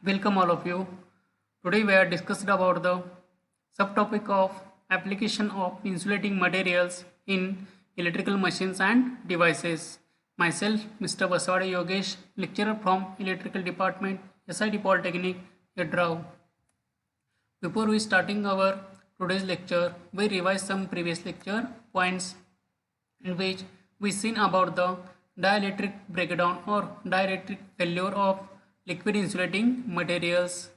Welcome all of you. Today we are discussing about the subtopic of application of insulating materials in electrical machines and devices. Myself, Mr. Baswade Yogesh, lecturer from Electrical Department, SIT Polytechnic, Yadrao. Before we starting our today's lecture, we revise some previous lecture points in which we seen about the dielectric breakdown or dielectric failure of liquid insulating materials,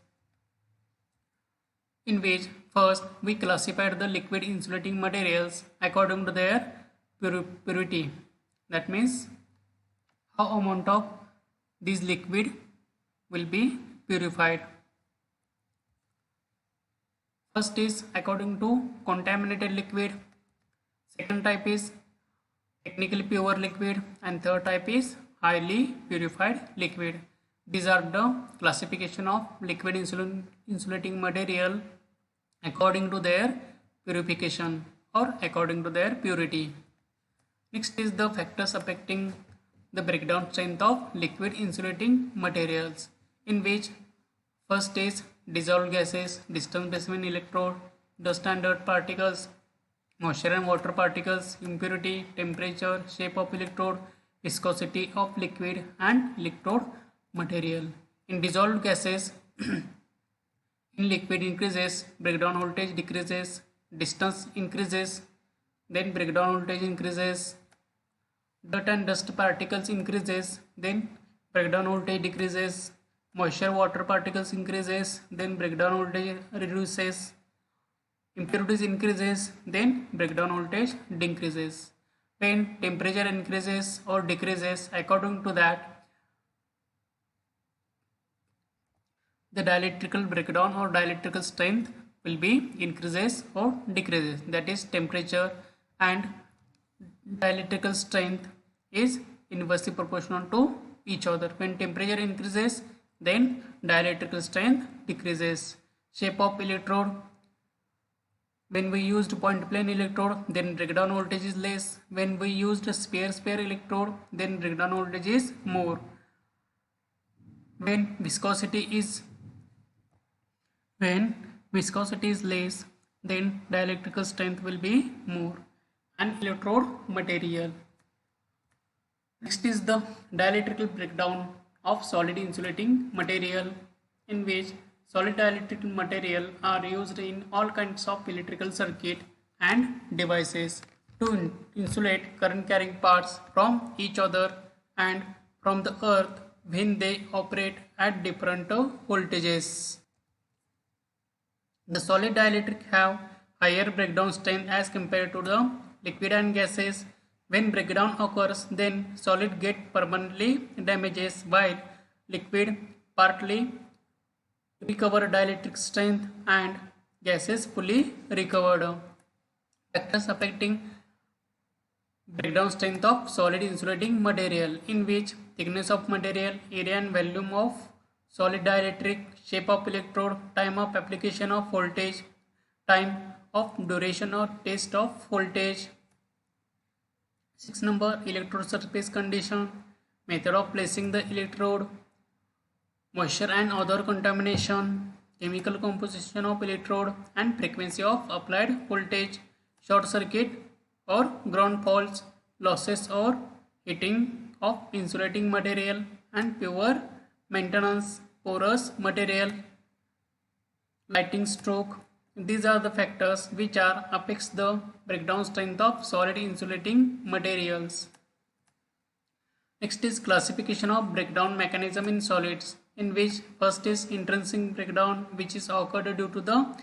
in which first we classified the liquid insulating materials according to their purity. That means how amount of this liquid will be purified. First is according to contaminated liquid, second type is technically pure liquid, and third type is highly purified liquid. These are the classification of liquid insulating material according to their purification or according to their purity. Next is the factors affecting the breakdown strength of liquid insulating materials, in which first is dissolved gases, distance between electrode, dust and dirt particles, moisture and water particles, impurity, temperature, shape of electrode, viscosity of liquid and electrode material. In dissolved gases, in liquid increases, breakdown voltage decreases, distance increases, then breakdown voltage increases, dirt and dust particles increases, then breakdown voltage decreases, moisture water particles increases, then breakdown voltage reduces, impurities increases, then breakdown voltage decreases. When temperature increases or decreases, according to that the dielectrical breakdown or dielectrical strength will be increases or decreases. That is, temperature and dielectrical strength is inversely proportional to each other. When temperature increases, then dielectrical strength decreases. Shape of electrode, when we used point plane electrode, then breakdown voltage is less. When we used a sphere electrode, then breakdown voltage is more. When viscosity is less, then dielectrical strength will be more. And electrode material. Next is the dielectrical breakdown of solid insulating material, in which solid dielectrical material are used in all kinds of electrical circuit and devices to insulate current carrying parts from each other and from the earth when they operate at different voltages. The solid dielectric have higher breakdown strength as compared to the liquid and gases. When breakdown occurs, then solid get permanently damages while liquid partly recover dielectric strength and gases fully recovered. Factors affecting breakdown strength of solid insulating material, in which thickness of material, area and volume of solid dielectric, shape of electrode, time of application of voltage, time of duration or test of voltage. 6 number, electrode surface condition, method of placing the electrode, moisture and other contamination, chemical composition of electrode and frequency of applied voltage, short circuit or ground faults, losses or heating of insulating material and pure maintenance, porous material, lighting stroke. These are the factors which are affects the breakdown strength of solid insulating materials. Next is classification of breakdown mechanism in solids, in which first is intrinsic breakdown, which is occurred due to the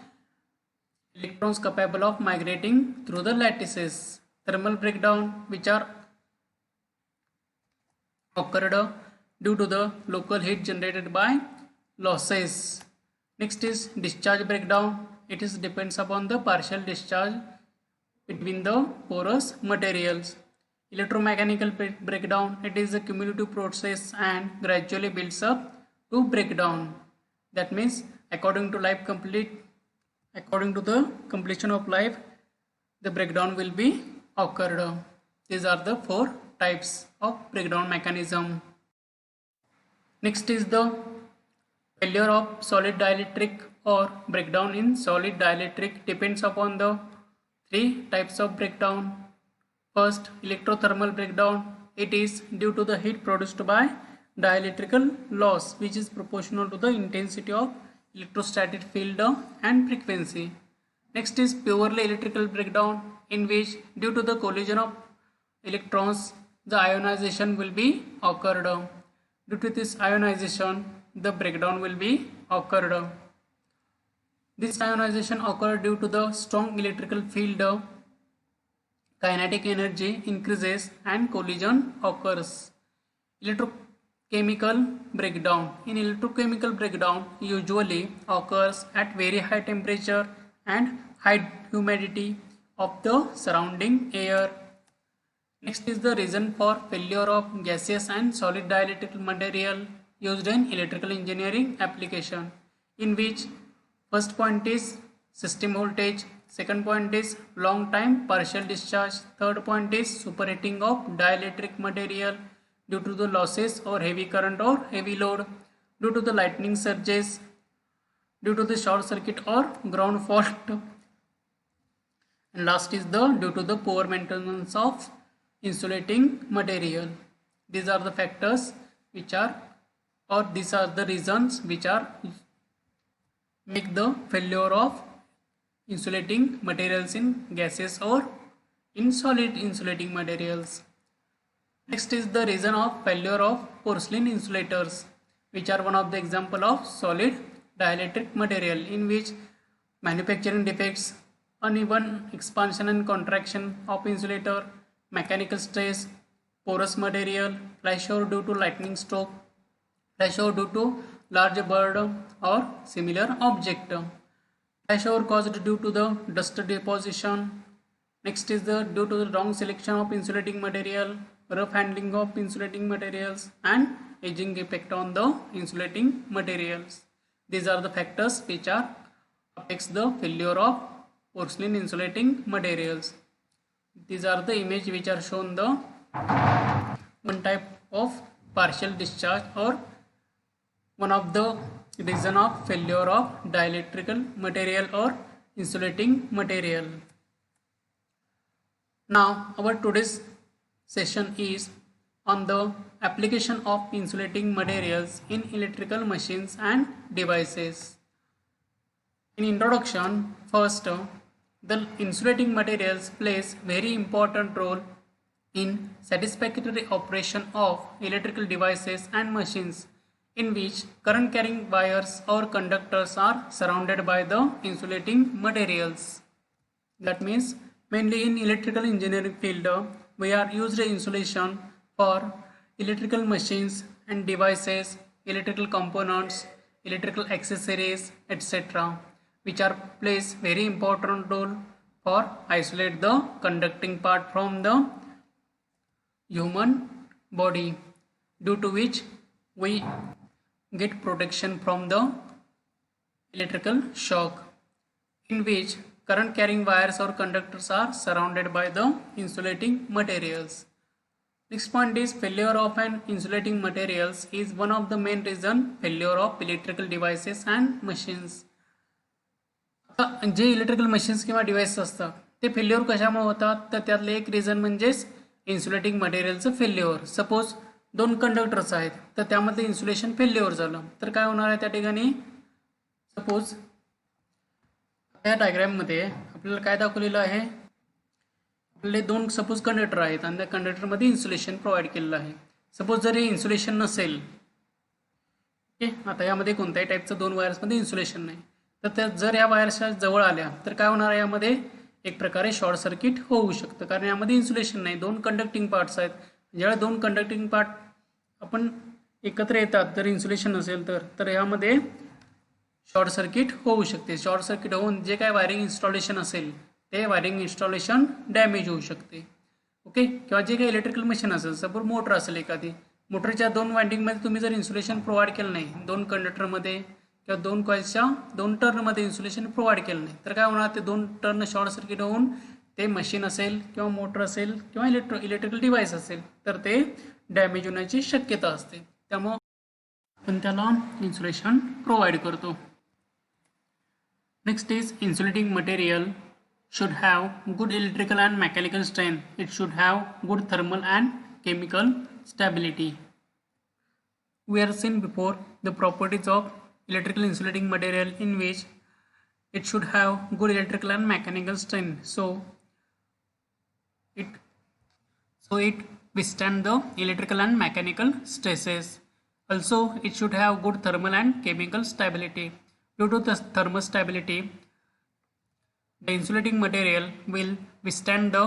electrons capable of migrating through the lattices. Thermal breakdown, which are occurred due to the local heat generated by losses. Next is discharge breakdown. It is depends upon the partial discharge between the porous materials. Electromechanical breakdown, it is a cumulative process and gradually builds up to breakdown. That means according to the completion of life, the breakdown will be occurred. These are the 4 types of breakdown mechanism. Next is the Failure of solid dielectric or breakdown in solid dielectric depends upon the three types of breakdown. First, electrothermal breakdown. It is due to the heat produced by dielectrical loss, which is proportional to the intensity of electrostatic field and frequency. Next is purely electrical breakdown, in which due to the collision of electrons, the ionization will be occurred. Due to this ionization, the breakdown will be occurred. This ionization occurred due to the strong electrical field, kinetic energy increases and collision occurs. Electrochemical breakdown. In electrochemical breakdown usually occurs at very high temperature and high humidity of the surrounding air. Next is the reason for failure of gaseous and solid dielectric material used in electrical engineering application, in which first point is system voltage, second point is long time partial discharge, third point is superheating of dielectric material due to the losses or heavy current or heavy load, due to the lightning surges, due to the short circuit or ground fault, and last is the due to the poor maintenance of insulating material. These are the factors which are, or these are the reasons which are make the failure of insulating materials in gases or in solid insulating materials. Next is the reason of failure of porcelain insulators, which are one of the example of solid dielectric material, in which manufacturing defects, uneven expansion and contraction of insulator, mechanical stress, porous material, flashover due to lightning stroke, flashover due to large bird or similar object, flashover caused due to the dust deposition. Next is the due to the wrong selection of insulating material, rough handling of insulating materials, and aging effect on the insulating materials. These are the factors which are affects the failure of porcelain insulating materials. These are the image which are shown the one type of partial discharge or one of the reason of failure of dielectrical material or insulating material. Now our today's session is on the application of insulating materials in electrical machines and devices. In introduction, first, the insulating materials plays very important role in satisfactory operation of electrical devices and machines, in which current carrying wires or conductors are surrounded by the insulating materials. That means mainly in electrical engineering field, we are used insulation for electrical machines and devices, electrical components, electrical accessories, etc., which are plays very important role for isolate the conducting part from the human body, due to which we get protection from the electrical shock, in which current carrying wires or conductors are surrounded by the insulating materials. Next point is failure of an insulating materials is one of the main reason failure of electrical devices and machines. आता जे electrical machines किंवा device असतात ते failure कशामुळे होतात, तर त्यातलं एक रिझन म्हणजेच इन्सुलेटिंग मटेरियलचं फेल्युअर. सपोज दोन कंडक्टर्स आहेत तर त्यामध्ये इन्सुलेशन फेल्युअर झालं तर काय होणार आहे त्या ठिकाणी. सपोज त्या डायग्राममध्ये आपल्याला काय दाखवलेलं आहे, आपले दोन सपोज कंडक्टर आहेत आणि त्या कंडक्टरमध्ये इन्सुलेशन प्रोव्हाइड केलेलं आहे. सपोज जर हे इन्सुलेशन नसेल, ओके, आता यामध्ये कोणत्याही टाईपचं दोन वायर्समध्ये इन्सुलेशन नाही, तर त्या जर या वायर्सच्या जवळ आल्या तर काय होणार आहे, यामध्ये एक प्रकारे शॉर्ट सर्किट होऊ शकतं, कारण यामध्ये इन्सुलेशन नाही, दोन कंडक्टिंग पार्ट्स आहेत. ज्यावेळेस दोन कंडक्टिंग पार्ट आपण एकत्र येतात जर इन्सुलेशन नसेल तर यामध्ये शॉर्ट सर्किट होऊ शकते. शॉर्ट सर्किट होऊन जे काय वायरिंग इन्स्टॉलेशन असेल ते वायरिंग इन्स्टॉलेशन डॅमेज होऊ शकते. ओके, किंवा जे काही इलेक्ट्रिकल मशीन असेल, सपोज मोटर असेल एखादी, मोटरच्या दोन वाइंडिंगमध्ये तुम्ही जर इन्सुलेशन प्रोव्हाइड केलं नाही, दोन कंडक्टरमध्ये किंवा दोन कॉइल्सच्या दोन टर्नमध्ये इन्सुलेशन प्रोव्हाइड केलं नाही, तर काय होणार, ते दोन टर्न शॉर्ट सर्किट होऊन ते मशीन असेल किंवा मोटर असेल किंवा इलेक्ट्रिकल डिव्हाइस असेल तर ते डॅमेज होण्याची शक्यता असते. त्यामुळं पण त्याला इन्सुलेशन प्रोव्हाइड करतो. Next is insulating material should have good electrical and mechanical strength. It should have good thermal and chemical stability. We have seen before the properties of electrical insulating material, in which it should have good electrical and mechanical strength. So it withstand the electrical and mechanical stresses. Also, it should have good thermal and chemical stability. Due to the thermal stability, the insulating material will withstand the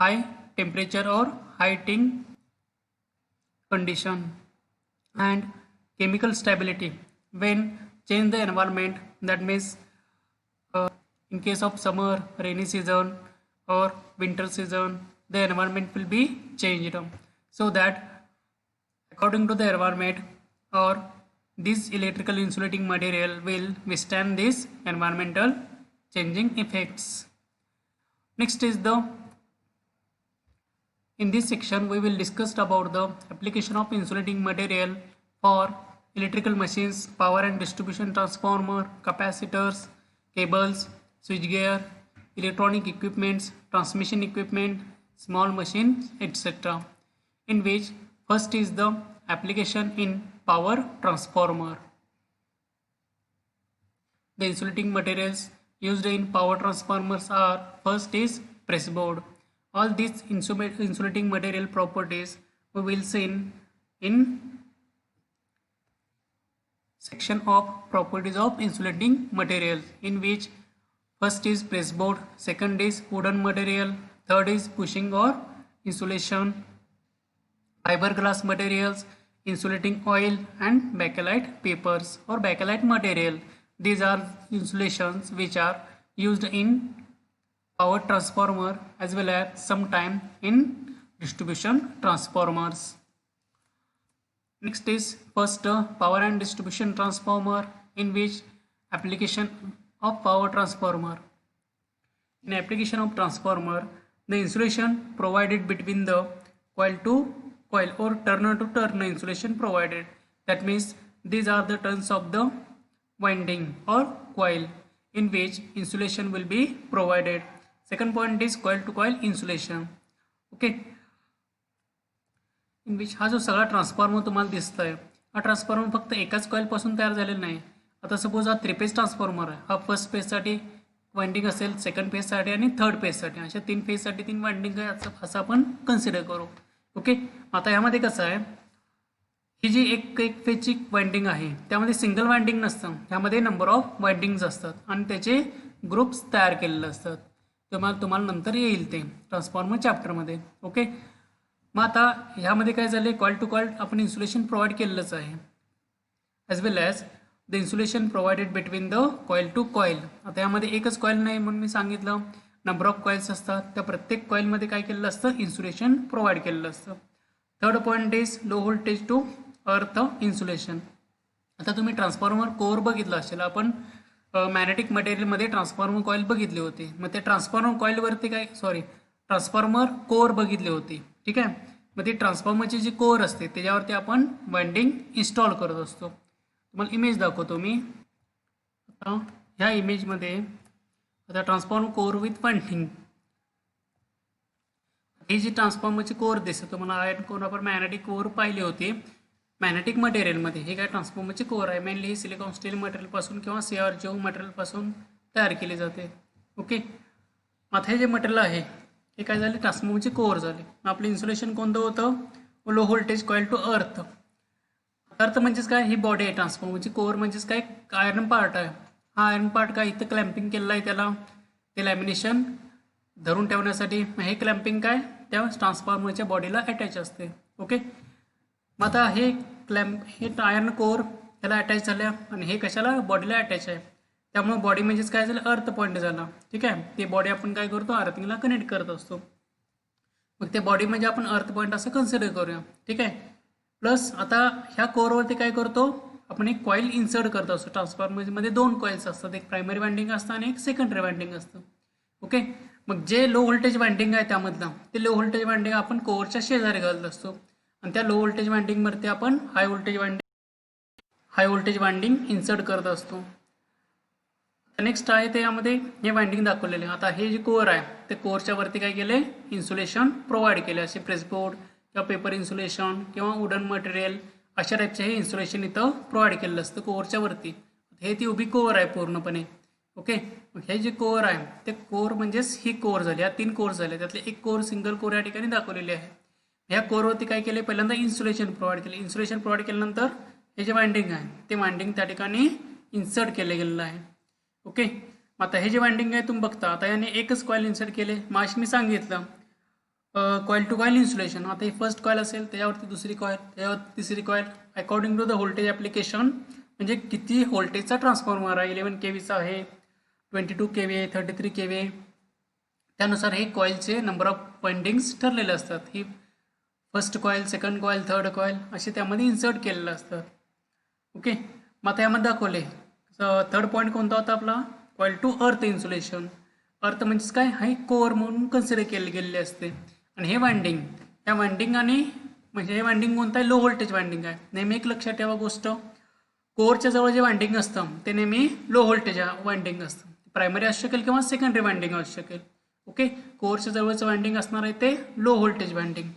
high temperature or high heating condition. And chemical stability, when change the environment, that means in case of summer, rainy season or winter season, the environment will be changed, so that according to the environment, or this electrical insulating material will withstand these environmental changing effects. Next is in this section we will discuss about the application of insulating material for electrical machines, power and distribution transformer, capacitors, cables, switchgear, electronic equipments, transmission equipment, small machines, etc. In which first is the application in power transformer. The insulating materials used in power transformers are: first is pressboard. All these insulating material properties we will see in section of properties of insulating materials, in which first is pressboard, second is wooden material, third is bushing or insulation, fiberglass materials, insulating oil, and bakelite papers or bakelite material. These are insulations which are used in power transformer as well as sometime in distribution transformers. Next is first power and distribution transformer, in which application of power transformer. In application of transformer, the insulation provided between the coil to coil or turner to turner insulation provided. That means these are the turns of the winding or coil, in which insulation will be provided. Second point is coil to coil insulation. Okay, in which हा जो सगळा transformer तुम्हाला दिसतोय, हा transformer फक्त एकाच coil पासून तयार झालेला नाही. आता सपोज हा 3 फेज ट्रान्सफॉर्मर आहे. हा फर्स्ट फेजसाठी वाइंडिंग असेल, सेकंड फेजसाठी आणि थर्ड फेजसाठी, अशा 3 फेजसाठी 3 वाइंडिंग आहे असं आपण कन्सिडर करू. ओके, आता यामध्ये कसं आहे, ही जी एक फेजची वाइंडिंग आहे त्यामध्ये सिंगल वाइंडिंग नसतं, ह्यामध्ये नंबर ऑफ वाइंडिंग्स असतात आणि त्याचे ग्रुप्स तयार केलेले असतात. तुम्हाला नंतर येईल ते ट्रान्सफॉर्मर चॅप्टरमध्ये. ओके, मग आता ह्यामध्ये काय झाले, कॉइल टू कॉइल आपण इन्सुलेशन प्रोव्हाइड केलेलंच आहे, as well as the insulation provided between the coil to coil. आता यामध्ये एकच कॉइल नाही म्हणून मी सांगितलं, नंबर ऑफ कॉइल्स असतात, त्या प्रत्येक कॉइलमध्ये काय केलेलं असतं, इन्सुलेशन प्रोव्हाइड केलेलं असतं. Third point is low voltage to earth insulation. आता तुम्ही ट्रान्सफॉर्मर कोअर बघितलं असेल, आपण मॅग्नेटिक मटेरियलमध्ये ट्रान्सफॉर्मर कॉइल बघितली होती. मग ते ट्रान्सफॉर्मर कॉइलवरती ट्रान्सफॉर्मर कोअर बघितली होती. ठीक आहे, मग ती ट्रान्सफॉर्मरची जी कोअर असते त्याच्यावरती आपण वाइंडिंग इन्स्टॉल करत असतो. तुम्हाला इमेज दाखवतो मी. आता ह्या इमेजमध्ये आता ट्रान्सफॉर्मर कोअर विथ वाइंडिंग, ही जी ट्रान्सफॉर्मरची कोअर दिसते तुम्हाला, आयर्न कोअर आपण मॅग्नेटिक कोअर पाहिली होती मॅग्नेटिक मटेरियलमध्ये. हे काय ट्रान्सफॉर्मरची कोअर आहे, मेनली ही सिलिकॉन स्टील मटेरियलपासून किंवा CRGO मटेरियलपासून तयार केली जाते. ओके, आता हे जे मटेरियल आहे हे काय झाले, ट्रान्सफॉर्मरची कोअर झाले. आपलं इन्सुलेशन कोणतं होतं, low voltage coil to earth. अर्थ म्हणजेच काय, ही बॉडी आहे ट्रान्सफॉर्मरची. कोअर म्हणजेच काय, आयर्न पार्ट आहे. हा आयर्न पार्ट काय इथं क्लॅम्पिंग केलेलं आहे, त्याला ते लॅमिनेशन धरून ठेवण्यासाठी. हे क्लॅम्पिंग काय त्या ट्रान्सफॉर्मरच्या बॉडीला अटॅच असते. ओके, मग आता हे आयर्न कोअर त्याला अटॅच झाल्या आणि हे कशाला, बॉडीला अटॅच आहे. त्यामुळे बॉडी म्हणजेच काय झालं, अर्थ पॉईंट झाला. ठीक आहे, ते बॉडी आपण काय करतो, अर्थिंगला कनेक्ट करत असतो. मग ते बॉडी म्हणजे आपण अर्थ पॉईंट असं कन्सिडर करूया. ठीक आहे, प्लस आता ह्या कोअरवरती काय करतो आपण, एक कॉईल इन्सर्ट करत असतो. ट्रान्सफॉर्मरमध्ये 2 कॉइल्स असतात, एक प्रायमरी वाइंडिंग असतं आणि एक सेकंडरी वाइंडिंग असतं. ओके, मग जे लो व्होल्टेज वाइंडिंग आहे त्यामधलं ते लो व्होल्टेज वाइंडिंग आपण कोअरच्या शेजारी घालत असतो आणि त्या लो व्होल्टेज वाइंडिंगवरती आपण हाय व्होल्टेज वाइंडिंग हाय व्होल्टेज वाइंडिंग इन्सर्ट करत असतो. नेक्स्ट आहे त्यामध्ये हे वाइंडिंग दाखवलेले. आता हे जे कोअर आहे ते कोअरच्या वरती काय केले, इन्सुलेशन प्रोव्हाइड केले. असे प्रेसबोर्ड किंवा पेपर इन्सुलेशन किंवा वुडन मटेरियल अशा टाईपचे हे इन्सुलेशन इथं प्रोव्हाइड केलेलं असतं कोअरच्या वरती. हे ती उभी कोअर आहे पूर्णपणे. ओके, हे जे कोअर आहे ते कोअर म्हणजेच ही कोअर झाली. या 3 कोअर झाले, त्यातले एक कोअर सिंगल कोअर या ठिकाणी दाखवलेले आहे. ह्या कोअरवरती काय केले, पहिल्यांदा इन्सुलेशन प्रोव्हाइड केले. इन्सुलेशन प्रोव्हाइड केल्यानंतर हे जे वाइंडिंग आहे ते वाइंडिंग त्या ठिकाणी इन्सर्ट केले गेलेलं आहे. ओके, आता हे जे वाइंडिंग आहे तुम्ही बघता, आता याने एकच कॉईल इन्सर्ट केले. माशी मी सांगितलं कॉईल टू कॉईल इन्सुलेशन. आता ही फर्स्ट कॉईल असेल, त्याच्यावरती दुसरी कॉईल, त्याच्यावरती तिसरी coil, according to the voltage application. म्हणजे किती व्होल्टेजचा ट्रान्सफॉर्मर आहे, 11 kVचा आहे, 22 kV, 33 kV, त्यानुसार हे कॉईलचे नंबर ऑफ वाइंडिंग्स ठरलेले असतात. ही first coil, second coil, third coil असे त्यामध्ये इन्सर्ट केलेलं असतात. ओके, मग आता यामध्ये दाखवले थर्ड पॉईंट कोणता होता आपला, कॉईल टू अर्थ इन्सुलेशन. अर्थ म्हणजेच काय, हा कोअर म्हणून कन्सिडर केले गेलेले असते. आणि हे वाइंडिंग, या वाइंडिंग आणि म्हणजे हे वाइंडिंग कोणतं आहे, लो व्होल्टेज वाइंडिंग आहे. नेहमी एक लक्षात ठेवा गोष्ट, कोअरच्या जवळ जे वाइंडिंग असतं ते नेहमी लो व्होल्टेज वाइंडिंग असतं. प्रायमरी असू शकेल किंवा सेकंडरी वाइंडिंग असू शकेल. ओके, कोअरच्या जवळचं वाइंडिंग असणार आहे ते लो व्होल्टेज वाइंडिंग,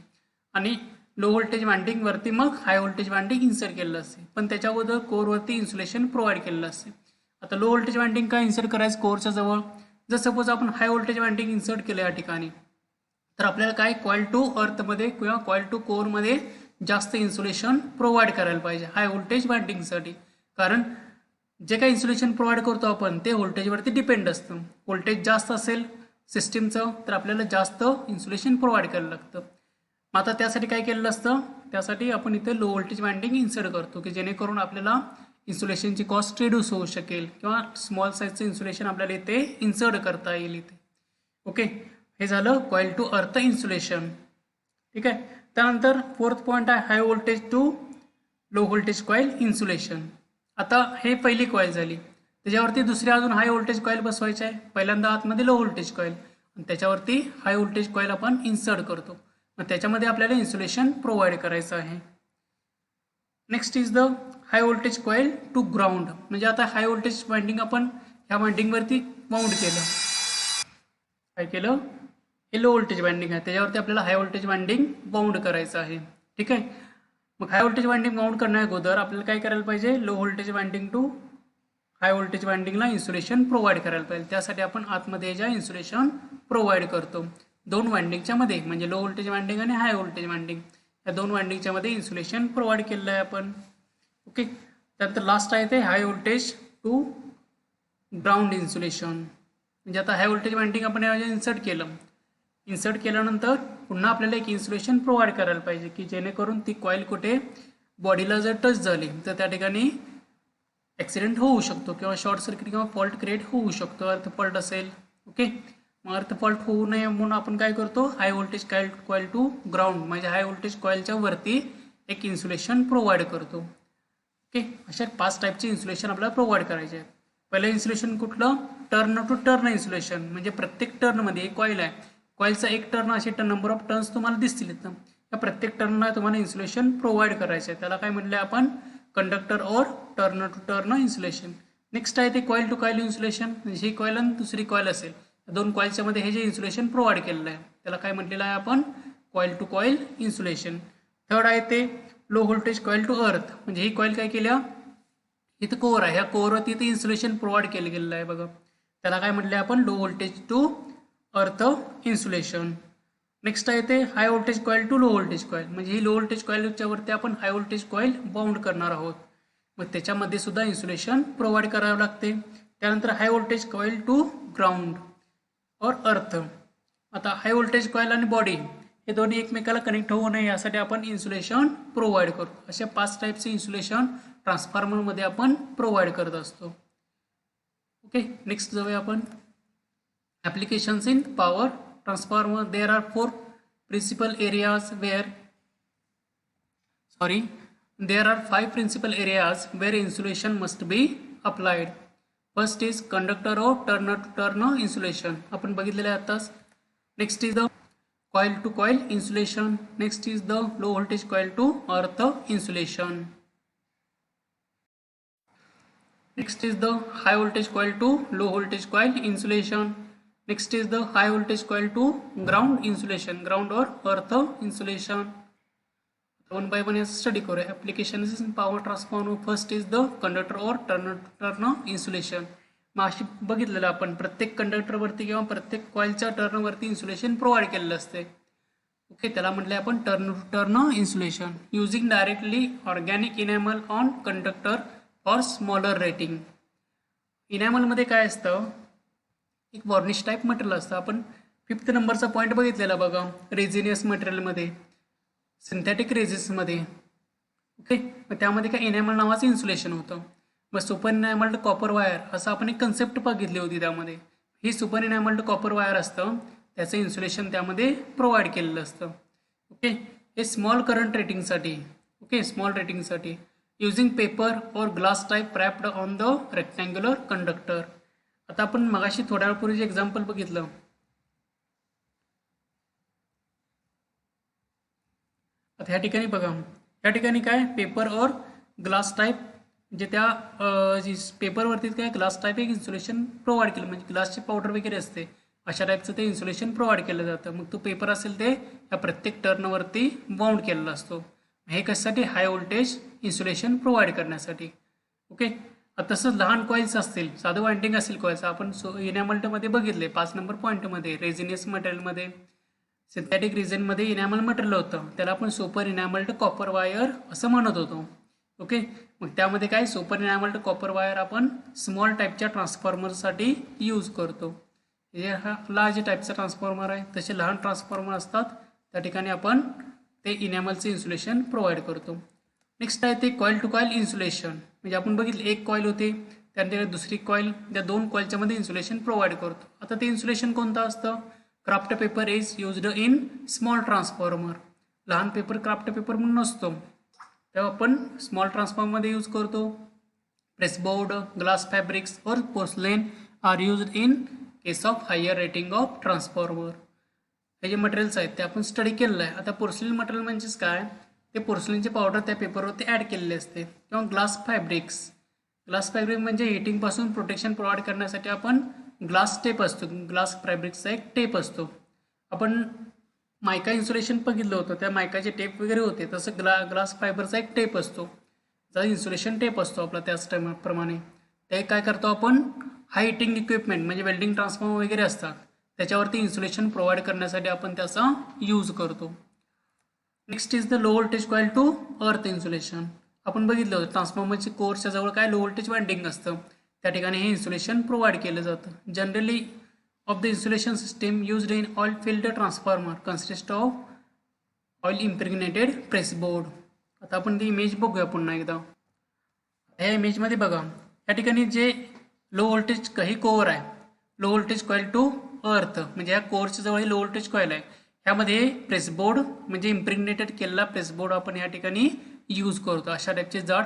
आणि लो व्होल्टेज वाइंडिंग वरती मग हाय व्होल्टेज वाइंडिंग इन्सर्ट केलेलं असते. पण त्याच्या अगोदर कोअरवरती इन्सुलेशन प्रोव्हाइड केलेलं असते. आता लो व्होल्टेज वाइंडिंग काय इन्सर्ट करायचं कोअरच्या जवळ, जर सपोज आपण हाय व्होल्टेज वाइंडिंग इन्सर्ट केलं या ठिकाणी, तर आपल्याला काय कॉईल टू अर्थमध्ये किंवा कॉईल टू कोअरमध्ये जास्त इन्सुलेशन प्रोव्हाइड करायला पाहिजे हाय व्होल्टेज वाइंडिंगसाठी. कारण जे काही इन्सुलेशन प्रोव्हाइड करतो आपण ते व्होल्टेजवरती डिपेंड असतं. व्होल्टेज जास्त असेल सिस्टीमचं तर आपल्याला जास्त इन्सुलेशन प्रोव्हाइड करायला लागतं. मग आता त्यासाठी काय केलेलं असतं, त्यासाठी आपण इथे लो व्होल्टेज वाइंडिंग इन्सर्ट करतो की जेणेकरून आपल्याला इन्सुलेशनची कॉस्ट रिड्यूस होऊ शकेल किंवा स्मॉल साईजचं इन्सुलेशन आपल्याला इथे इन्सर्ट करता येईल इथे. ओके, हे झालं कॉईल टू अर्थ इन्सुलेशन. ठीक आहे, त्यानंतर फोर्थ पॉईंट आहे high voltage to low voltage coil insulation. आता हे पहिली कॉईल झाली, त्याच्यावरती दुसरी अजून हाय व्होल्टेज कॉईल बसवायची आहे. पहिल्यांदा आतमध्ये लो व्होल्टेज कॉईल आणि त्याच्यावरती हाय व्होल्टेज कॉईल आपण इन्सर्ट करतो. मग त्याच्यामध्ये आपल्याला इन्सुलेशन प्रोव्हाइड करायचं आहे. Next is the high voltage coil to ground. म्हणजे आता हाय व्होल्टेज वाइंडिंग आपण ह्या वाइंडिंगवरती माउंट केलं. काय केलं, हे लो व्होल्टेज वाइंडिंग आहे, त्याच्यावरती आपल्याला हाय व्होल्टेज वाइंडिंग बाउंड करायचं आहे. ठीक आहे, मग हाय व्होल्टेज वाइंडिंग बाउंड करण्या अगोदर आपल्याला काय करायला पाहिजे, low voltage winding to high voltage वाइंडिंगला इन्सुलेशन प्रोव्हाइड करायला पाहिजे. त्यासाठी आपण आतमध्ये ज्या इन्सुलेशन प्रोव्हाइड करतो दोन वाइंडिंगच्या मध्ये, म्हणजे लो व्होल्टेज वाइंडिंग आणि हाय व्होल्टेज वाइंडिंग या दोन वाइंडिंगच्या मध्ये इन्सुलेशन प्रोव्हाइड केलेलं आहे आपण. ओके, त्यानंतर लास्ट आहे ते high voltage to ground insulation. म्हणजे आता हाय व्होल्टेज वाइंडिंग आपण इन्सर्ट केलं. इन्सर्ट केल्यानंतर पुन्हा आपल्याला एक इन्सुलेशन प्रोव्हाइड करायला पाहिजे की जेणेकरून ती कॉईल कुठे बॉडीला जर टच झाली तर त्या ठिकाणी ॲक्सिडेंट होऊ शकतो किंवा शॉर्ट सर्किट किंवा फॉल्ट क्रिएट होऊ शकतो, अर्थ फॉल्ट असेल. ओके, मग अर्थ फॉल्ट होऊ नये म्हणून आपण काय करतो, high voltage coil to ground म्हणजे हाय व्होल्टेज कॉईलच्या वरती एक इन्सुलेशन प्रोव्हाइड करतो. ओके, अशा 5 टाईपचे इन्सुलेशन आपल्याला प्रोव्हाइड करायचे आहेत. पहिलं इन्सुलेशन कुठलं, टर्न टू टर्न इन्सुलेशन. म्हणजे प्रत्येक टर्नमध्ये एक कॉईल आहे, कॉईलचा एक टर्न असे नंबर ऑफ टर्न्स तुम्हाला दिसतील इथं, त्या प्रत्येक टर्नला तुम्हाला इन्सुलेशन प्रोव्हाइड करायचं आहे. त्याला काय म्हटलं आपण, conductor or turn to turn insulation. Next आहे ते कॉईल टू कॉईल इन्सुलेशन. म्हणजे ही कॉईल आणि दुसरी कॉईल असेल, दोन कॉईलच्या मध्ये हे जे इन्सुलेशन प्रोव्हाइड केलेलं आहे त्याला काय म्हटलेलं आहे आपण, coil to coil insulation. Third आहे ते low voltage coil to earth. म्हणजे ही कॉईल काय केल्या, इथं कोअर आहे, ह्या कोअरवरती इथे इन्सुलेशन प्रोव्हाइड केलं गेलेलं आहे बघा, त्याला काय म्हटलं आपण, low voltage to earth insulation. Next आहे ते high voltage coil to low voltage coil. म्हणजे ही लो व्होल्टेज कॉईलच्या वरती आपण हाय व्होल्टेज कॉईल बाउंड करणार आहोत, मग त्याच्यामध्ये सुद्धा इन्सुलेशन प्रोव्हाइड करावं लागते. त्यानंतर high voltage coil to ground or earth. आता हाय व्होल्टेज कॉईल आणि बॉडी हे दोन्ही एकमेकाला कनेक्ट होऊ नये यासाठी आपण इन्सुलेशन प्रोव्हाइड करतो. अशा 5 टाईपचे इन्सुलेशन ट्रान्सफॉर्मरमध्ये आपण प्रोव्हाइड करत असतो. ओके, नेक्स्ट जाऊया आपण applications in power transformer. There are 4 principal areas where there are 5 principal areas where insulation must be applied. First is conductor or turn to turn insulation, आपण बघितलेले आताच. Next is the coil to coil insulation. Next is the low voltage coil to earth insulation. Next is the high voltage coil to low voltage coil insulation. Next is the high voltage coil to ground insulation, ground or earth insulation. One by one study करूया. Applications in power transformer. First is the conductor or turn insulation. मग अशी बघितलेलं आपण प्रत्येक कंडक्टरवरती किंवा प्रत्येक कॉइलच्या टर्नवरती insulation provide केलेलं असते. ओके, त्याला म्हटले आपण turn insulation. Using directly organic enamel on conductor for smaller rating. इनॅमलमध्ये काय असतं, एक वॉर्निश टाईप मटेरियल असतं. आपण 5th नंबरचा पॉईंट बघितलेला बघा, रेझिनियस मटेरियलमध्ये, सिंथेटिक रेझिसमध्ये. ओके, मग त्यामध्ये काय इनॅमल नावाचं इन्सुलेशन होतं. मग सुपर इनॅमल्ड कॉपर वायर असं आपण एक कन्सेप्ट बघितली होती. त्यामध्ये ही सुपर इनॅमल्ड कॉपर वायर असतं, त्याचं इन्सुलेशन त्यामध्ये प्रोव्हाइड केलेलं असतं. ओके, हे स्मॉल करंट रेटिंगसाठी. ओके, स्मॉल रेटिंगसाठी using paper or glass type wrapped on the rectangular conductor. आता आपण मगाशी थोड्या वेळपूर्वी एक्झाम्पल बघितलं. आता ह्या ठिकाणी बघा, या ठिकाणी काय पेपर और ग्लास टाईप, म्हणजे त्या पेपरवरती काय ग्लास टाईप एक इन्सुलेशन प्रोव्हाइड केलं, म्हणजे ग्लासची पावडर वगैरे असते अशा टाईपचं ते इन्सुलेशन प्रोव्हाइड केलं जातं. मग तो पेपर असेल ते या प्रत्येक टर्नवरती बाउंड केलेला असतो. हे कशासाठी, हाय व्होल्टेज इन्सुलेशन प्रोव्हाइड करण्यासाठी. ओके, तसंच लहान कॉइल्स असतील, साधं वाइंडिंग असेल कॉइल्स, आपण इनॅमल्टमध्ये बघितले 5 नंबर पॉईंटमध्ये. रेझिनियस मटेरियलमध्ये, सिंथेटिक रिझनमध्ये इनॅमल मटेरियल होतं, त्याला आपण सुपर इनॅमल्ड कॉपर वायर असं म्हणत होतो. ओके, मग त्यामध्ये काय सुपर इनॅमल्ड कॉपर वायर आपण स्मॉल टाईपच्या ट्रान्सफॉर्मरसाठी यूज करतो. हे हा लार्ज टाईपचा ट्रान्सफॉर्मर आहे, तसे लहान ट्रान्सफॉर्मर असतात त्या ठिकाणी आपण ते इनॅमलचं इन्सुलेशन प्रोव्हाइड करतो. नेक्स्ट आहे ते कॉईल टू कॉईल इन्सुलेशन. म्हणजे आपण बघितले एक कॉईल होते, त्यानंतर दुसरी कॉईल, त्या 2 कॉईलच्या मध्ये इन्सुलेशन प्रोव्हाइड करतो. आता ते इन्सुलेशन कोणतं असतं, kraft paper is used in small transformer. लहान पेपर क्राफ्ट पेपर म्हणून नसतो, तेव्हा आपण स्मॉल ट्रान्सफॉर्मरमध्ये यूज करतो. Pressboard, glass fabrics or porcelain are used in case of higher rating of transformer. हे जे मटेरियल्स आहेत ते आपण स्टडी केलेलं आहे. आता पोर्सलिन मटेरियल म्हणजेच काय, ते पोर्सलिनचे पावडर त्या पेपरवरती ॲड केलेले असते. किंवा ग्लास फॅब्रिक्स. ग्लास फॅब्रिक म्हणजे हिटिंगपासून प्रोटेक्शन प्रोव्हाइड करण्यासाठी आपण ग्लास टेप असतो, ग्लास फॅब्रिकचा एक टेप असतो. आपण मायका इन्सुलेशन बघितलं होतं, त्या मायकाचे टेप वगैरे होते, तसं ग्लास फायबरचा एक टेप असतो, त्याचा इन्सुलेशन टेप असतो आपला. त्याच प्रमाणे ते काय करतो आपण, हाय हिटिंग इक्विपमेंट म्हणजे वेल्डिंग ट्रान्सफॉर्मर वगैरे असतात त्याच्यावरती इन्सुलेशन प्रोव्हाइड करण्यासाठी आपण त्याचा यूज करतो. Next is the low voltage coil to earth insulation. आपण बघितलं होतं ट्रान्सफॉर्मरची कोरच्या जवळ काय लो व्होल्टेज वाइंडिंग असतं, त्या ठिकाणी हे इन्सुलेशन प्रोव्हाइड केलं जातं. Generally of the insulation system used in oil filled transformer consist of oil impregnated pressboard. आता आपण ती इमेज बघूया पुन्हा एकदा. ह्या इमेजमध्ये बघा, या ठिकाणी जे लो व्होल्टेज काही कोअर आहे, low voltage coil to earth, म्हणजे ह्या कोअरच्या जवळ लो व्होल्टेज कॉईल आहे, ह्यामध्ये प्रेसबोर्ड म्हणजे इम्प्रेग्नेटेड केलेला प्रेसबोर्ड आपण या ठिकाणी यूज करतो. अशा टाईपचे जाड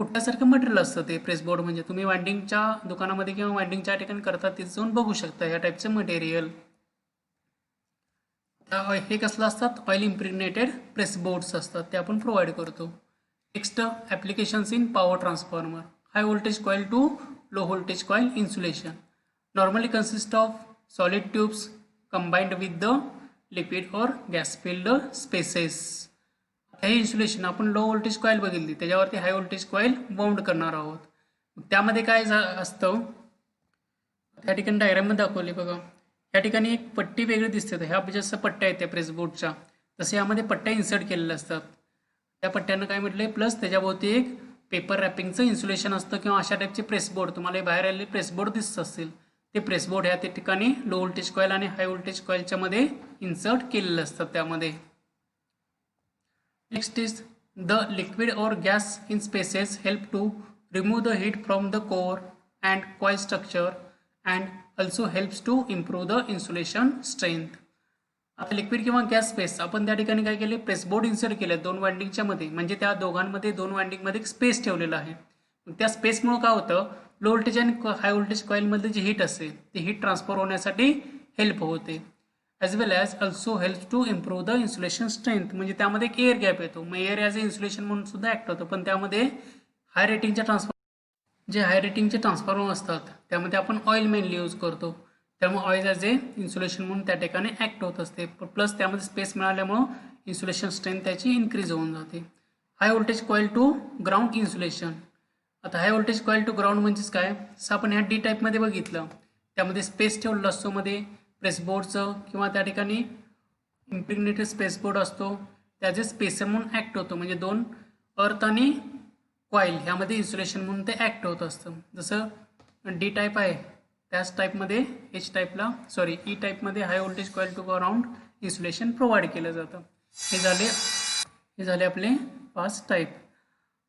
पुट्ट्यासारखं मटेरियल असतं ते प्रेसबोर्ड. म्हणजे तुम्ही वाइंडिंगच्या दुकानामध्ये किंवा वाइंडिंगच्या ठिकाणी करतात तिथे जाऊन बघू शकता या टाईपचं मटेरियल. हे कसलं असतात, ऑइल इम्प्रेग्नेटेड प्रेसबोर्ड्स असतात, ते आपण प्रोव्हाइड करतो. Next applications in power transformer. High voltage coil to low voltage coil insulation normally consist of solid tubes combined with the liquid or gas filled spaces. हे इन्सुलेशन आपण low voltage coil बघितली, त्याच्यावरती high voltage coil bound करणार आहोत. त्यामध्ये काय असतं, त्या ठिकाणी डायग्राममध्ये दाखवले बघा, या ठिकाणी एक पट्टी वेगळी दिसते, ह्या जसं पट्ट्या आहेत त्या प्रेसबोर्डच्या, तसे यामध्ये पट्ट्या इन्सर्ट केलेल्या असतात. त्या पट्ट्यांना काय म्हटलंय, प्लस त्याच्याभोवती एक पेपर रॅपिंगचं इन्सुलेशन असतं किंवा अशा टाईपचे प्रेसबोर्ड, तुम्हाला बाहेर आलेले प्रेसबोर्ड दिसत असतील, ते प्रेसबोर्ड ह्या त्या ठिकाणी लो व्होल्टेज कॉईल आणि हाय व्होल्टेज कॉईलच्या मध्ये इन्सर्ट केलेलं असतं त्यामध्ये. Next is the liquid or gas in spaces help to remove the heat from the core and coil structure and also helps to improve the insulation strength. आता liquid किंवा gas space आपण त्या ठिकाणी काय केले, प्रेसबोर्ड इन्सर्ट केले 2 वाइंडिंगच्या मध्ये, म्हणजे त्या दोघांमध्ये 2 वाइंडिंगमध्ये एक स्पेस ठेवलेला आहे. त्या स्पेसमुळे काय होतं, लो व्होल्टेज आणि हाय व्होल्टेज कॉईलमधली जी हीट असते ती हीट ट्रान्सफर होण्यासाठी हेल्प होते. As well as also helps to improve the insulation strength. म्हणजे त्यामध्ये एक एअर गॅप येतो, मग एअर ॲज अ इन्सुलेशन म्हणून सुद्धा ॲक्ट होतं, पण त्यामध्ये हाय रेटिंगच्या जे हाय रेटिंगचे ट्रान्सफॉर्मर असतात त्यामध्ये आपण ऑइल मेनली यूज करतो, त्यामुळे ऑइल ॲज ए इन्सुलेशन म्हणून त्या ठिकाणी ॲक्ट होत असते. प्लस त्यामध्ये स्पेस मिळाल्यामुळं इन्सुलेशन स्ट्रेंथ त्याची इन्क्रीज होऊन जाते. High voltage coil to ground insulation. आता high voltage coil to ground म्हणजेच काय, जसं आपण ह्या डी टाईपमध्ये बघितलं त्यामध्ये स्पेस ठेवलेला असतो मध्ये प्रेसबोर्डचं, किंवा त्या ठिकाणी इम्प्रिग्नेटेड स्पेसबोर्ड असतो त्याचे स्पेसर म्हणून ॲक्ट होतो. म्हणजे दोन अर्थ आणि कॉईल ह्यामध्ये इन्सुलेशन म्हणून ते ॲक्ट होत असतं. जसं डी टाईप आहे त्याच टाईपमध्ये ई टाईपमध्ये high voltage coil to ground insulation provide केलं जातं. हे झाले आपले 5 type.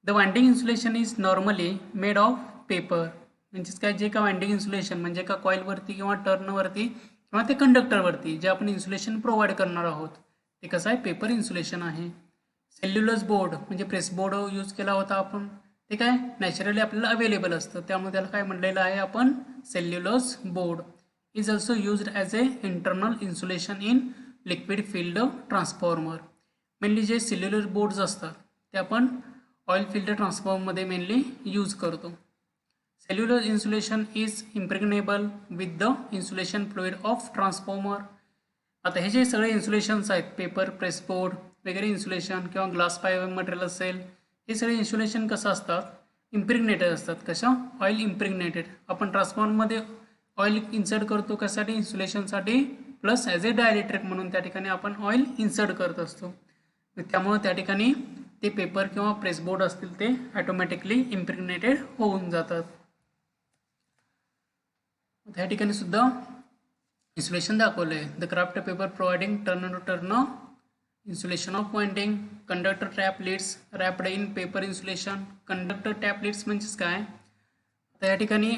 The winding insulation is normally made of paper. म्हणजेच काय, जे का वाइंडिंग इन्सुलेशन म्हणजे का कॉईलवरती किंवा टर्नवरती किंवा ते कंडक्टरवरती जे आपण इन्सुलेशन प्रोव्हाइड करणार आहोत ते कसं आहे, पेपर इन्सुलेशन आहे. सेल्युलोज बोर्ड म्हणजे प्रेस बोर्ड यूज केला होता आपण, ते काय नॅचरली आपल्याला अवेलेबल असतं त्यामुळे त्याला काय म्हणलेलं आहे आपण, cellulose board. Is also used as a internal insulation in liquid filled transformer. Mainly जे सेल्युलोज बोर्ड्स असतात ते आपण ऑइल फील्ड ट्रान्सफॉर्मरमध्ये मेनली यूज करतो. Cellulose insulation is impregnable with the insulation fluid of transformer. आता हे जे सगळे इन्सुलेशन्स आहेत, पेपर, प्रेसबोर्ड वगैरे इन्सुलेशन किंवा ग्लास फायबर मटेरियल असेल, हे सगळे इन्सुलेशन कसं असतात, इम्प्रेग्नेटेड असतात. कशा, ऑइल इम्प्रेग्नेटेड. आपण ट्रान्सफॉर्मरमध्ये ऑइल इन्सर्ट करतो कशासाठी, इन्सुलेशनसाठी, प्लस ॲज ए डायलेक्ट्रिक म्हणून त्या ठिकाणी आपण ऑइल इन्सर्ट करत असतो. त्यामुळे त्या ठिकाणी ते पेपर किंवा प्रेसबोर्ड असतील ते ऑटोमॅटिकली इम्प्रेग्नेटेड होऊन जातात. त्या ठिकाणी सुद्धा इन्सुलेशन दाखवलं आहे. The kraft paper providing turn to turn insulation of winding. Conductor tap leads wrapped in paper insulation. Conductor tap leads म्हणजेच काय, तर या ठिकाणी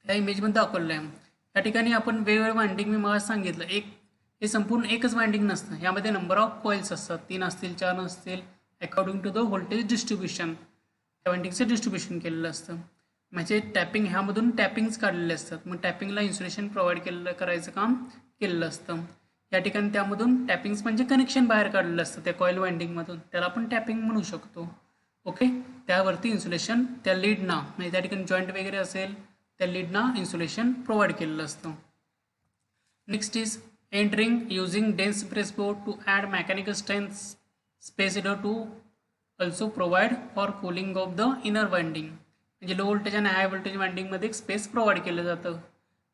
त्या इमेजमध्ये दाखवलं आहे. या ठिकाणी आपण वेगवेगळे वाइंडिंग मी मला सांगितलं, हे संपूर्ण एकच वाइंडिंग नसतं, यामध्ये नंबर ऑफ कॉइल्स असतात, 3 असतील 4 असतील, according to the voltage distribution त्या वाइंडिंगचं डिस्ट्रीब्युशन केलेलं असतं. म्हणजे टॅपिंग ह्यामधून टॅपिंग्स काढलेले असतात, मग टॅपिंगला इन्सुलेशन प्रोव्हाइड करायचं काम केलेलं असतं. या ठिकाणी त्यामधून टॅपिंग्स म्हणजे कनेक्शन बाहेर काढलेलं असतं त्या कॉईल वाइंडिंगमधून, त्याला आपण टॅपिंग म्हणू शकतो. ओके, त्यावरती इन्सुलेशन त्या लीडना म्हणजे त्या ठिकाणी जॉईंट वगैरे असेल त्या लीडना इन्सुलेशन प्रोव्हाइड केलेलं असतं. Next is entering using dense pressboard to add mechanical strength spaced to also provide for cooling of the inner winding. म्हणजे लो व्होल्टेज आणि हाय व्होल्टेज वाइंडिंगमध्ये एक स्पेस प्रोव्हाइड केलं जातं.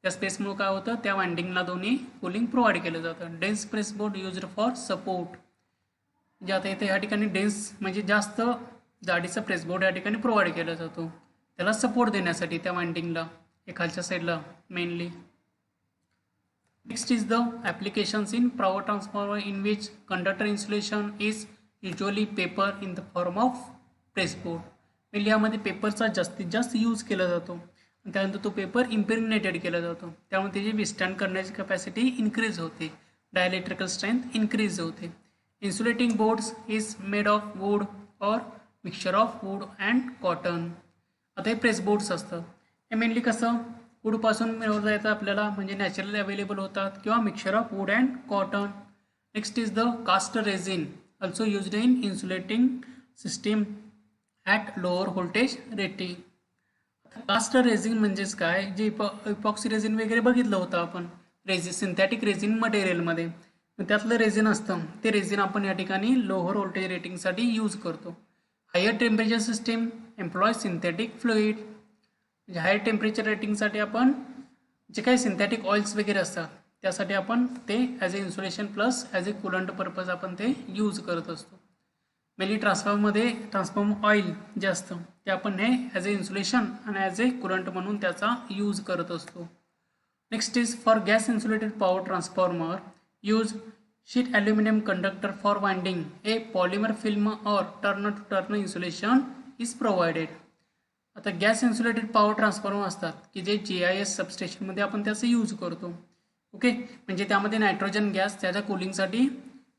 त्या स्पेसमुळे काय होतं, त्या वाइंडिंगला दोन्ही कूलिंग प्रोव्हाइड केलं जातं. Dense pressboard used for support. म्हणजे आता इथे या ठिकाणी डेन्स म्हणजे जास्त जाडीचा प्रेसबोर्ड या ठिकाणी प्रोव्हाइड केला जातो त्याला सपोर्ट देण्यासाठी त्या वाइंडिंगला, एखालच्या साईडला mainly. Next is the applications in power transformer in which conductor insulation is usually paper in the form of pressboard. Mainly यामध्ये पेपरचा जास्तीत जास्त यूज केला जातो आणि त्यानंतर तो पेपर इम्प्रेग्नेटेड केला जातो, त्यामुळे त्याची विस्टँड करण्याची कॅपॅसिटी इन्क्रीज होते, डायलेक्ट्रिकल स्ट्रेंथ इन्क्रीज होते. Insulating boards is made of wood or mixture of wood and cotton. आता हे प्रेसबोर्ड्स असतात, हे मेनली कसं वूडपासून मिळवता येतं आपल्याला, म्हणजे नॅचरली अवेलेबल होतात, किंवा mixture of wood and cotton. Next is the cast resin also used in insulating system at lower voltage rating. Cast resin म्हणजेच काय, जे इपॉक्सी रेझिन वगैरे बघितलं होतं आपण सिंथेटिक रेझिन मटेरियलमध्ये, त्यातलं रेझिन असतं ते रेझिन आपण या ठिकाणी लोअर व्होल्टेज रेटिंगसाठी यूज करतो. Higher temperature system employ synthetic fluid. म्हणजे हायर टेम्परेचर रेटिंगसाठी आपण जे काही सिंथेटिक ऑइल्स वगैरे असतात त्यासाठी आपण ते as a insulation plus as a coolant purpose आपण ते यूज करत असतो. मेनली ट्रान्सफॉर्मर ऑइल जे असतं ते आपण हे ॲज ए इन्सुलेशन आणि ॲज ए कुलंट म्हणून त्याचा यूज करत असतो. Next is for gas insulated power transformer use sheet aluminium conductor for winding a polymer film or turn to turn insulation is provided. आता गॅस इन्सुलेटेड पॉवर ट्रान्सफॉर्मर असतात की जे GIS सबस्टेशनमध्ये आपण त्याचा यूज करतो. ओके, म्हणजे त्यामध्ये नायट्रोजन गॅस त्याच्या कूलिंगसाठी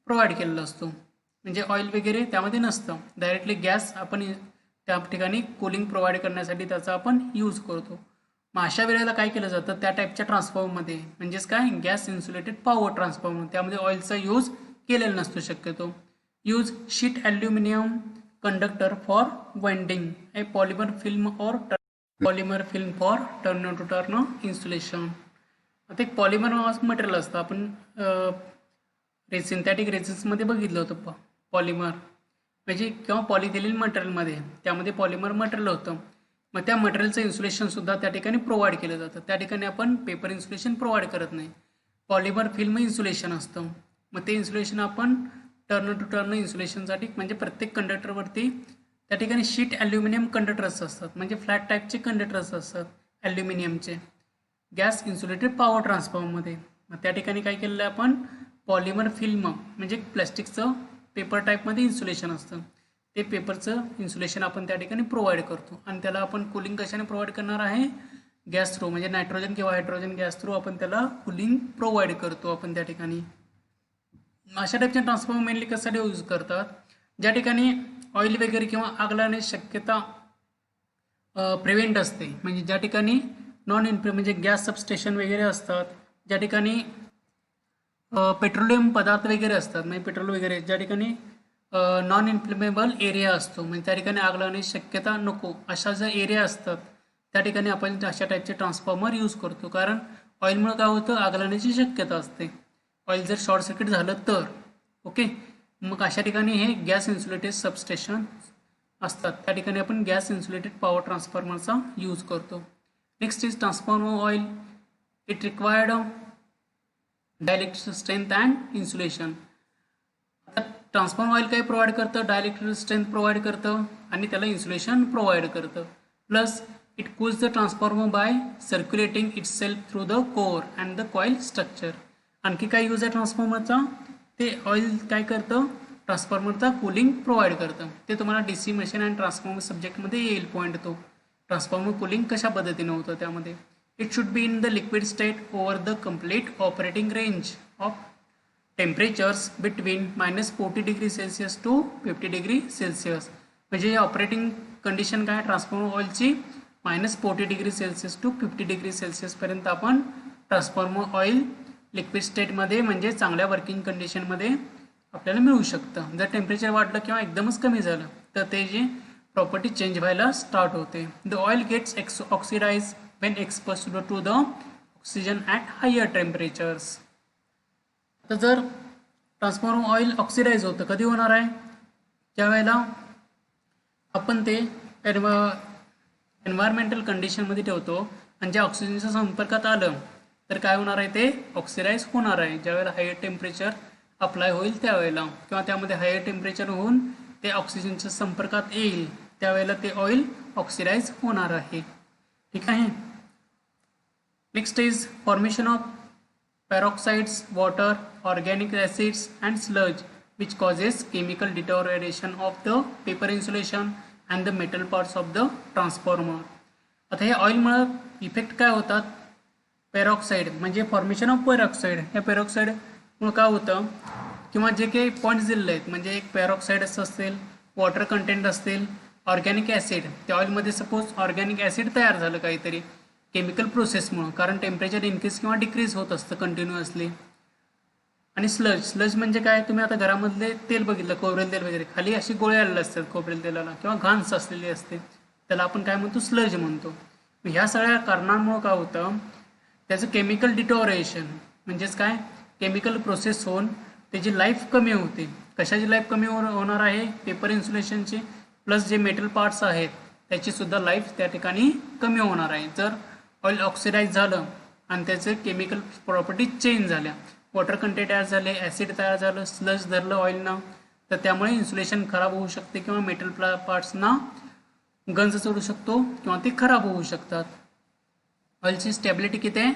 प्रोव्हाइड केलेला असतो, म्हणजे ऑइल वगैरे त्यामध्ये नसतं, डायरेक्टली गॅस आपण त्या ठिकाणी कूलिंग प्रोव्हाइड करण्यासाठी त्याचा आपण यूज करतो. मग अशा वेळेला काय केलं जातं त्या टाईपच्या ट्रान्सफॉर्मरमध्ये, म्हणजेच काय गॅस इन्सुलेटेड पॉवर ट्रान्सफॉर्मर, त्यामध्ये ऑइलचा यूज केलेला नसतो शक्यतो. Use sheet aluminium conductor for winding a polymer film or polymer film for turn to turn insulation. आता एक पॉलिमर मटेरियल असतं, आपण सिंथेटिक रेझिन्समध्ये बघितलं होतं पॉलिमर म्हणजे किंवा पॉलिथिलीन मटेरियलमध्ये, त्यामध्ये पॉलिमर मटेरियल होतं. मग त्या मटेरियलचं इन्सुलेशनसुद्धा त्या ठिकाणी प्रोव्हाइड केलं जातं. त्या ठिकाणी आपण पेपर इन्सुलेशन प्रोव्हाइड करत नाही, पॉलिमर फिल्म इन्सुलेशन असतं. मग ते इन्सुलेशन आपण टर्न टू टर्न इन्सुलेशनसाठी म्हणजे प्रत्येक कंडक्टरवरती त्या ठिकाणी शीट ॲल्युमिनियम कंडक्टर्स असतात, म्हणजे फ्लॅट टाईपचे कंडक्टर्स असतात ॲल्युमिनियमचे गॅस इन्सुलेटेड पॉवर ट्रान्सफॉर्मरमध्ये. मग त्या ठिकाणी काय केलेलं आहे आपण, पॉलिमर फिल्म म्हणजे प्लॅस्टिकचं पेपर टाईपमध्ये इन्सुलेशन असतं, ते पेपरचं इन्सुलेशन आपण त्या ठिकाणी प्रोव्हाइड करतो. आणि त्याला आपण कूलिंग कशाने प्रोव्हाइड करणार आहे, गॅस थ्रू, म्हणजे नायट्रोजन किंवा हायड्रोजन गॅस थ्रू आपण त्याला कूलिंग प्रोव्हाइड करतो आपण त्या ठिकाणी. अशा टाईपचे ट्रान्सफॉर्मर मेनली कशासाठी यूज करतात, ज्या ठिकाणी ऑइल वगैरे किंवा आग लागण्याची शक्यता प्रिव्हेंट असते, म्हणजे ज्या ठिकाणी नॉन म्हणजे गॅस सबस्टेशन वगैरे असतात, ज्या ठिकाणी पेट्रोलियम पदार्थ वगैरे असतात, म्हणजे पेट्रोल वगैरे, ज्या ठिकाणी नॉन इन्फ्लेमेबल एरिया असतो, म्हणजे त्या ठिकाणी आग लागण्याची शक्यता नको, अशा ज्या एरिया असतात त्या ठिकाणी आपण अशा टाईपचे ट्रान्सफॉर्मर यूज करतो. कारण ऑइलमुळे काय होतं, आग लागण्याची शक्यता असते, ऑइल जर शॉर्ट सर्किट झालं तर. ओके, मग अशा ठिकाणी हे गॅस इन्सुलेटेड सबस्टेशन असतात, त्या ठिकाणी आपण गॅस इन्सुलेटेड पॉवर ट्रान्सफॉर्मरचा यूज करतो. Next is transformer oil. It required dielectric strength and insulation. आता ट्रान्सफॉर्मर ऑइल काय प्रोव्हाइड करतं, डायलेक्ट्रिक स्ट्रेंथ प्रोव्हाइड करतं आणि त्याला इन्सुलेशन प्रोव्हाइड करतं. Plus it cools the transformer by circulating itself through the core and the coil structure. आणखी काय use आहे ट्रान्सफॉर्मरचा, ते ऑइल काय करतं, ट्रान्सफॉर्मरचा कूलिंग प्रोव्हाइड करतं. ते तुम्हाला DC मशीन अँड ट्रान्सफॉर्मर सब्जेक्टमध्ये येईल पॉईंट तो, ट्रान्सफॉर्मर कूलिंग कशा पद्धतीने होतं त्यामध्ये. It should be in the liquid state over the complete operating range of temperatures between -40°C to 50°C. म्हणजे ऑपरेटिंग कंडिशन काय ट्रान्सफॉर्मर ऑइलची, -40°C टू 50°C पर्यंत आपण ट्रान्सफॉर्मर ऑइल लिक्विड स्टेटमध्ये म्हणजे चांगल्या वर्किंग कंडिशनमध्ये आपल्याला मिळू शकतं. जर टेम्परेचर वाढलं किंवा एकदमच कमी झालं तर ते जे प्रॉपर्टी चेंज व्हायला स्टार्ट होते. The oil gets oxidise when exposed to the oxygen at higher temperatures. तर जर ट्रान्सफॉर्मर ऑइल ऑक्सिडाइज होतं, कधी होणार आहे, त्यावेळेला आपण ते एन्व्हायरमेंटल कंडिशनमध्ये ठेवतो आणि ज्या ऑक्सिजनच्या संपर्कात आलं तर काय होणार आहे, ते ऑक्सिडाइज होणार आहे. ज्यावेळेला हायर टेम्परेचर अप्लाय होईल त्यावेळेला किंवा त्यामध्ये हायर टेम्परेचर होऊन ते ऑक्सिजनच्या संपर्कात येईल त्यावेळेला ते ऑइल ऑक्सिडाइज होणार आहे. ठीक आहे. Next is formation of peroxides, water, organic acids and sludge which causes chemical deterioration of the paper insulation and the metal parts of the transformer. आता हे ऑइलमुळे इफेक्ट काय होतात, पेरॉक्साईड म्हणजे फॉर्मेशन ऑफ पेरॉक्साईड. या पेरॉक्साईडमुळे काय होतं किंवा जे काही पॉईंट्स दिलेले आहेत, म्हणजे एक पेरॉक्साईड्स असतील, वॉटर कंटेंट असतील, ऑर्गॅनिक ॲसिड, त्या ऑइलमध्ये सपोज ऑर्गॅनिक ॲसिड तयार झालं काहीतरी केमिकल प्रोसेसमुळं, कारण टेम्परेचर इन्क्रीज किंवा डिक्रीज होत असतं कंटिन्युअसली. आणि स्लज म्हणजे काय, तुम्ही आता घरामधले तेल बघितलं, खोबरेल तेल वगैरे, खाली अशी गोळे आलेले असतात खोबरेल तेलाला किंवा घाण असलेली असते, त्याला आपण काय म्हणतो, स्लज म्हणतो. ह्या सगळ्या कारणांमुळं काय होतं, त्याचं केमिकल डिटोरेशन म्हणजेच काय, केमिकल प्रोसेस होऊन त्याची लाईफ कमी होते. कशाची लाईफ कमी होणार आहे, पेपर इन्सुलेशनची, प्लस जे मेटल पार्ट्स आहेत त्याची सुद्धा लाईफ त्या ठिकाणी कमी होणार आहे. जर ऑइल ऑक्सिडाइज झालं आणि त्याचे केमिकल प्रॉपर्टीज चेंज झाल्या, वॉटर कंटेंट तयार झाले, ॲसिड तयार झालं, स्लज धरलं ऑइलनं, तर त्यामुळे इन्सुलेशन खराब होऊ शकते किंवा मेटल पार्ट्सना गंज चढू शकतो किंवा ते खराब होऊ शकतात. ऑइलची स्टॅबिलिटी किती आहे,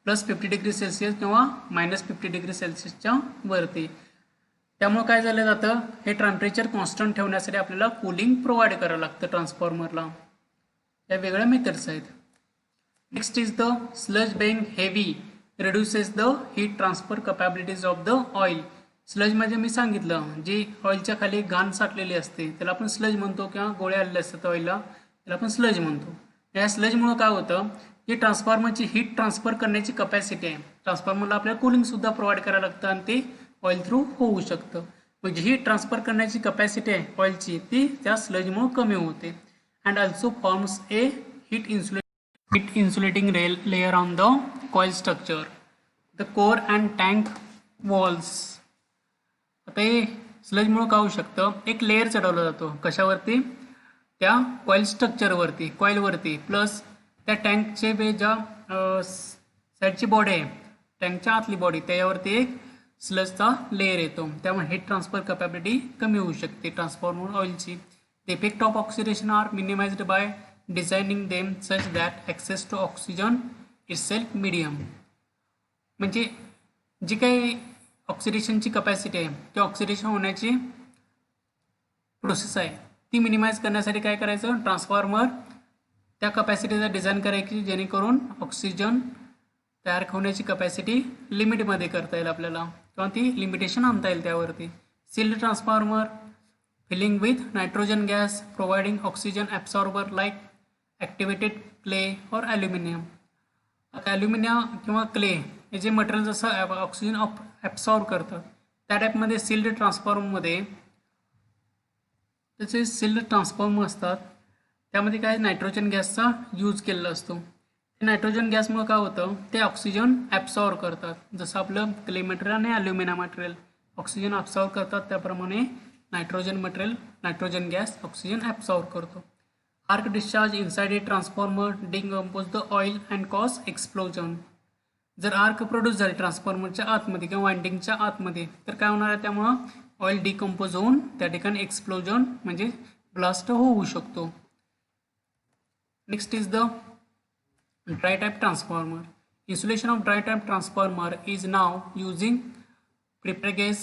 +50°C किंवा -50°C वरती. त्यामुळे काय झालं जातं, हे टेम्परेचर कॉन्स्टंट ठेवण्यासाठी आपल्याला कूलिंग प्रोव्हाइड करावं लागतं ट्रान्सफॉर्मरला. या वेगळ्या मेथड्स आहेत. Next is the sludge being heavy reduces the heat transfer capabilities of the oil. Sludge म्हणजे मी सांगितलं, जी ऑइलच्या खाली घाण साठलेली असते त्याला आपण स्लज म्हणतो, किंवा गोळे आलेले असतात ऑइलला त्याला आपण स्लज म्हणतो. या स्लजमुळं काय होतं, की ट्रान्सफॉर्मरची हीट ट्रान्सफर करण्याची कपॅसिटी आहे, ट्रान्सफॉर्मरला आपल्याला कूलिंगसुद्धा प्रोव्हाइड करावं लागतं आणि ते ऑइल थ्रू होऊ शकतं. म्हणजे हीट ट्रान्सफर करण्याची कपॅसिटी आहे ऑइलची, ती त्या स्लजमुळे कमी होते. And also forms a heat insulating layer on the coil structure, the core and tank walls. आता हे स्लजमुळे काय होऊ शकतं, एक लेअर चढवला जातो कशावरती, त्या कॉईल स्ट्रक्चरवरती, कॉईलवरती, प्लस त्या टँकचे ज्या साईडची बॉडी आहे, टँकच्या आतली बॉडी, त्याच्यावरती एक स्लजचा लेअर येतो. त्यामुळे हीट ट्रान्सफर कॅपॅबिलिटी कमी होऊ शकते ट्रान्सफॉर्मर ऑइलची. The effect of oxidation are minimized by designing them such that access to oxygen is self medium. म्हणजे जी काही ऑक्सिडेशनची कपॅसिटी आहे, ती ऑक्सिडेशन होण्याची प्रोसेस आहे, ती मिनिमाइज करण्यासाठी काय करायचं, ट्रान्सफॉर्मर त्या कपॅसिटीचा डिझाईन करायची जेणेकरून ऑक्सिजन तयार होण्याची कपॅसिटी लिमिटमध्ये करता येईल आपल्याला, किंवा ती लिमिटेशन आणता येईल त्यावरती. Sealed transformer filling with nitrogen gas providing oxygen absorber like activated clay or aluminium. आता ॲल्युमिनियम किंवा क्ले हे जे मटेरियल जसं ऑक्सिजन ॲब्सॉर्ब करतं, त्या टाईपमध्ये सील्ड ट्रान्सफॉर्मरमध्ये त्याचे सील्ड ट्रान्सफॉर्मर असतात, त्यामध्ये काय नायट्रोजन गॅसचा यूज केलेला असतो. नायट्रोजन गॅसमुळे काय होतं, ते ऑक्सिजन ॲब्सॉर्ब करतात. जसं आपलं क्ले मटेरियल आणि ॲल्युमिनियम मटेरियल ऑक्सिजन ॲब्सॉर्ब करतात, त्याप्रमाणे nitrogen material, nitrogen gas oxygen absorb करतो. Arc discharge inside a transformer decompose the oil and cause explosion. जर आर्क प्रोड्यूस झाले ट्रान्सफॉर्मरच्या आतमध्ये किंवा वाइंडिंगच्या आतमध्ये, तर काय होणार आहे, त्यामुळं ऑइल डिकंपोज होऊन त्या ठिकाणी एक्सप्लोजन म्हणजे ब्लास्ट होऊ शकतो. Next is the dry type transformer. Insulation of dry type transformer is now using prepegs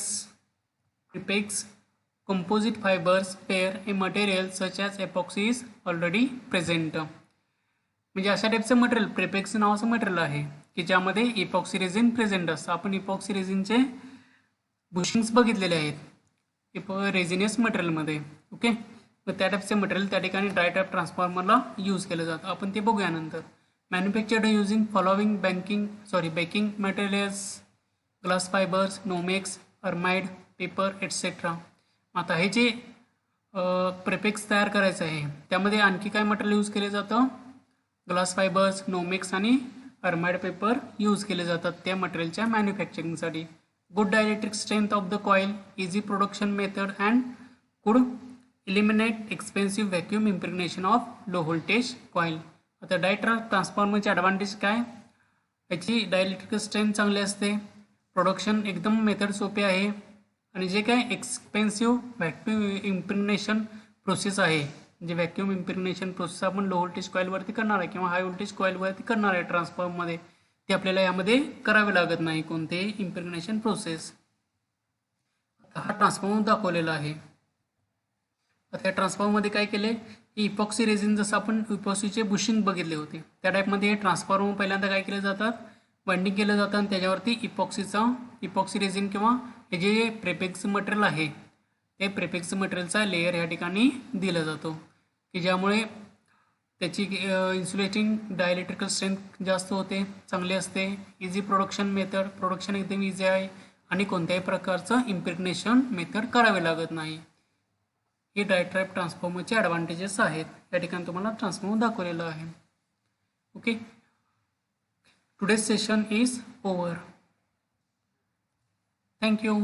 composite fibers where a material such as epoxy is already present. म्हणजे अशा टाईपचं मटेरियल, प्रिपेक्स नावाचं मटेरियल आहे की ज्यामध्ये इपॉक्सी रेझिन प्रेझेंट असतं. आपण epoxy रेझिनचे bushings बघितलेले आहेत रेझिनियस मटेरियलमध्ये. ओके, तर त्या टाईपचे मटेरियल त्या ठिकाणी ड्राय टाईप ट्रान्सफॉर्मरला यूज केलं जातं. आपण ते बघूया नंतर. Manufactured using following baking materials, glass fibers, Nomex, Armide, paper, etc. आता हे जे प्रेपेक्स तयार करायचं आहे, त्यामध्ये आणखी काय मटेरियल यूज केले जातं, ग्लास फायबर्स, नोमेक्स आणि अर्माइड पेपर यूज केले जातात त्या मटेरियलच्या मॅन्युफॅक्चरिंगसाठी. Good dielectric strength of the coil, easy production method and could eliminate expensive vacuum impregnation of low voltage coil. आता ट्रान्सफॉर्मरचे ॲडव्हान्टेज काय, याची डायलेक्ट्रिकल स्ट्रेंथ चांगली असते, प्रोडक्शन एकदम मेथड सोपे आहे, आणि जे काय एक्सपेन्सिव्ह व्हॅक्यूम इम्प्रेग्नेशन प्रोसेस आहे, म्हणजे व्हॅक्यूम इम्प्रेग्नेशन प्रोसेस आपण लो व्होल्टेज कॉईलवरती करणार आहे किंवा हाय व्होल्टेज कॉईलवरती करणार आहे ट्रान्सफॉर्मरमध्ये, ते आपल्याला यामध्ये करावे लागत नाही कोणतेही इम्प्रेग्नेशन प्रोसेस. हा ट्रान्सफॉर्मर दाखवलेला आहे. आता या ट्रान्सफॉर्मरमध्ये काय केले, इपॉक्सी रेझिन जसं आपण इपॉक्सीचे बुशिंग बघितले होते, त्या टाईपमध्ये ट्रान्सफॉर्मर पहिल्यांदा काय केलं जातात, बाइंडिंग केलं जातं आणि त्याच्यावरती इपॉक्सी रेझिन किंवा हे जे प्रेपेक्स मटेरियल आहे, ते प्रेपेक्स मटेरियलचा लेअर या ठिकाणी दिला जातो की ज्यामुळे त्याची इन्सुलेटिंग डायलेक्ट्रिकल स्ट्रेंथ जास्त होते, चांगली असते, इझी प्रोडक्शन मेथड, प्रोडक्शन एकदम इझी आहे आणि कोणत्याही प्रकारचं इम्प्रेग्नेशन मेथड करावे लागत नाही. हे ड्राय टाईप ट्रान्सफॉर्मरचे ॲडव्हान्टेजेस आहेत. या ठिकाणी तुम्हाला ट्रान्सफॉर्मर दाखवलेलं आहे. Okay, today's session is over. Thank you.